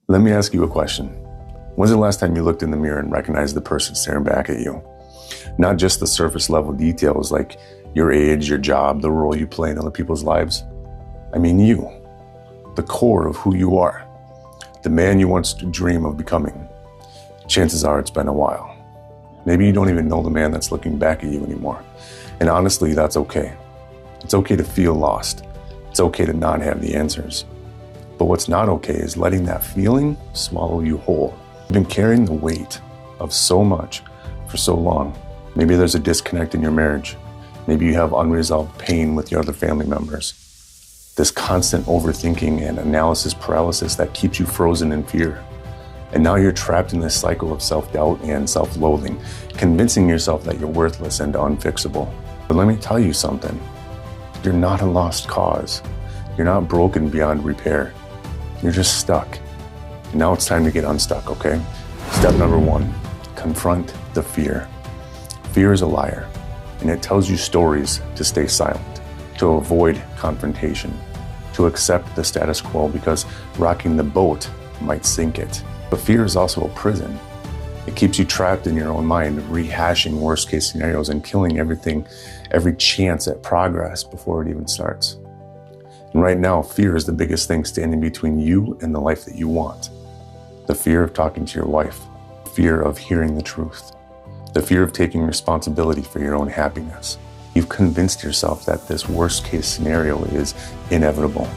Let me ask you a question. When's the last time you looked in the mirror and recognized the person staring back at you? Not just the surface level details like your age, your job, the role you play in other people's lives. I mean you, the core of who you are, the man you once dreamed of becoming. Chances are it's been a while. Maybe you don't even know the man that's looking back at you anymore. And honestly, that's okay. It's okay to feel lost. It's okay to not have the answers. But what's not okay is letting that feeling swallow you whole. You've been carrying the weight of so much for so long. Maybe there's a disconnect in your marriage. Maybe you have unresolved pain with your other family members. This constant overthinking and analysis paralysis that keeps you frozen in fear. And now you're trapped in this cycle of self-doubt and self-loathing, convincing yourself that you're worthless and unfixable. But let me tell you something. You're not a lost cause. You're not broken beyond repair. You're just stuck. And now it's time to get unstuck, okay? Step number 1, confront the fear. Fear is a liar, and it tells you stories to stay silent, to avoid confrontation, to accept the status quo because rocking the boat might sink it. But fear is also a prison. It keeps you trapped in your own mind, rehashing worst case scenarios and killing every chance at progress before it even starts. And right now, fear is the biggest thing standing between you and the life that you want. The fear of talking to your wife, fear of hearing the truth, the fear of taking responsibility for your own happiness. You've convinced yourself that this worst case scenario is inevitable.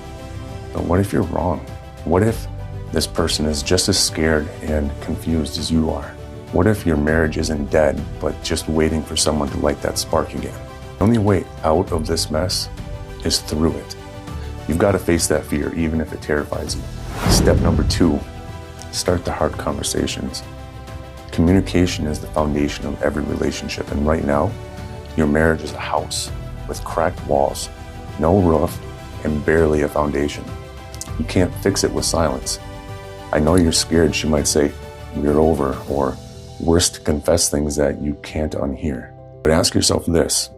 But what if you're wrong? What if this person is just as scared and confused as you are? What if your marriage isn't dead, but just waiting for someone to light that spark again? The only way out of this mess is through it. You've got to face that fear, even if it terrifies you. Step number 2, start the hard conversations. Communication is the foundation of every relationship, and right now, your marriage is a house with cracked walls, no roof, and barely a foundation. You can't fix it with silence. I know you're scared she might say, "We're over," or worse, to confess things that you can't unhear. But ask yourself this,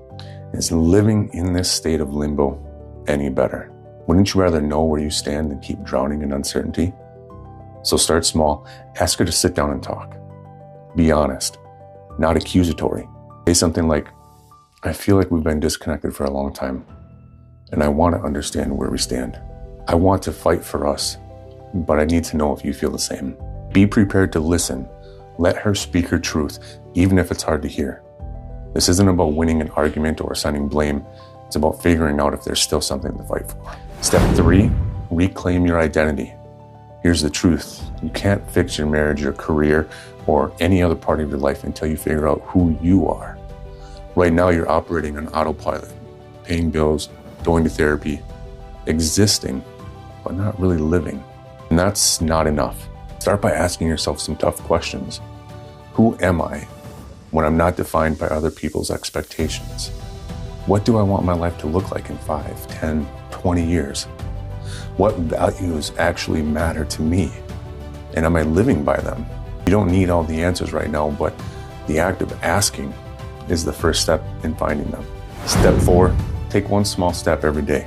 is living in this state of limbo any better? Wouldn't you rather know where you stand than keep drowning in uncertainty? So start small, ask her to sit down and talk. Be honest, not accusatory. Say something like, "I feel like we've been disconnected for a long time, and I want to understand where we stand. I want to fight for us, but I need to know if you feel the same." Be prepared to listen. Let her speak her truth, even if it's hard to hear. This isn't about winning an argument or assigning blame. It's about figuring out if there's still something to fight for. Step 3, reclaim your identity. Here's the truth. You can't fix your marriage, your career, or any other part of your life until you figure out who you are. Right now, you're operating on autopilot, paying bills, going to therapy, existing, but not really living. And that's not enough. Start by asking yourself some tough questions. Who am I when I'm not defined by other people's expectations? What do I want my life to look like in 5, 10, 20 years? What values actually matter to me? And am I living by them? You don't need all the answers right now, but the act of asking is the first step in finding them. Step 4, take one small step every day.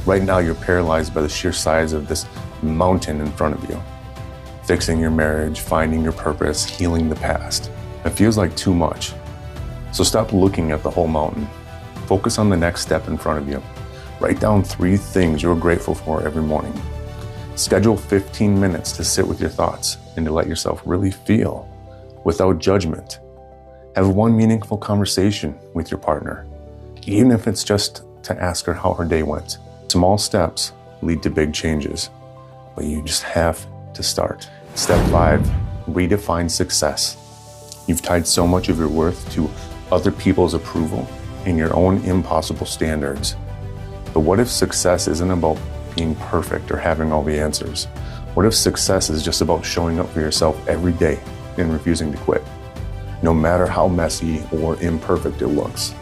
Right now, you're paralyzed by the sheer size of this mountain in front of you. Fixing your marriage, finding your purpose, healing the past. It feels like too much. So stop looking at the whole mountain. Focus on the next step in front of you. Write down 3 things you're grateful for every morning. Schedule 15 minutes to sit with your thoughts and to let yourself really feel without judgment. Have one meaningful conversation with your partner, even if it's just to ask her how her day went. Small steps lead to big changes, but you just have to start. Step 5, redefine success. You've tied so much of your worth to other people's approval and your own impossible standards. But what if success isn't about being perfect or having all the answers? What if success is just about showing up for yourself every day and refusing to quit, no matter how messy or imperfect it looks?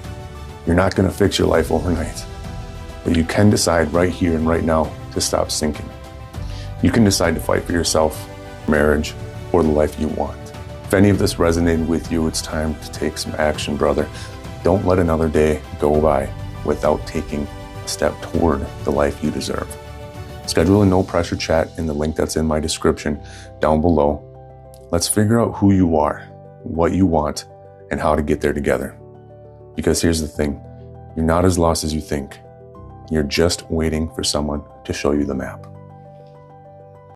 You're not going to fix your life overnight, but you can decide right here and right now to stop sinking. You can decide to fight for yourself, marriage, or the life you want. If any of this resonated with you, it's time to take some action, brother. Don't let another day go by without taking a step toward the life you deserve. Schedule a no pressure chat in the link that's in my description down below. Let's figure out who you are, what you want, and how to get there together. Because here's the thing, you're not as lost as you think. You're just waiting for someone to show you the map.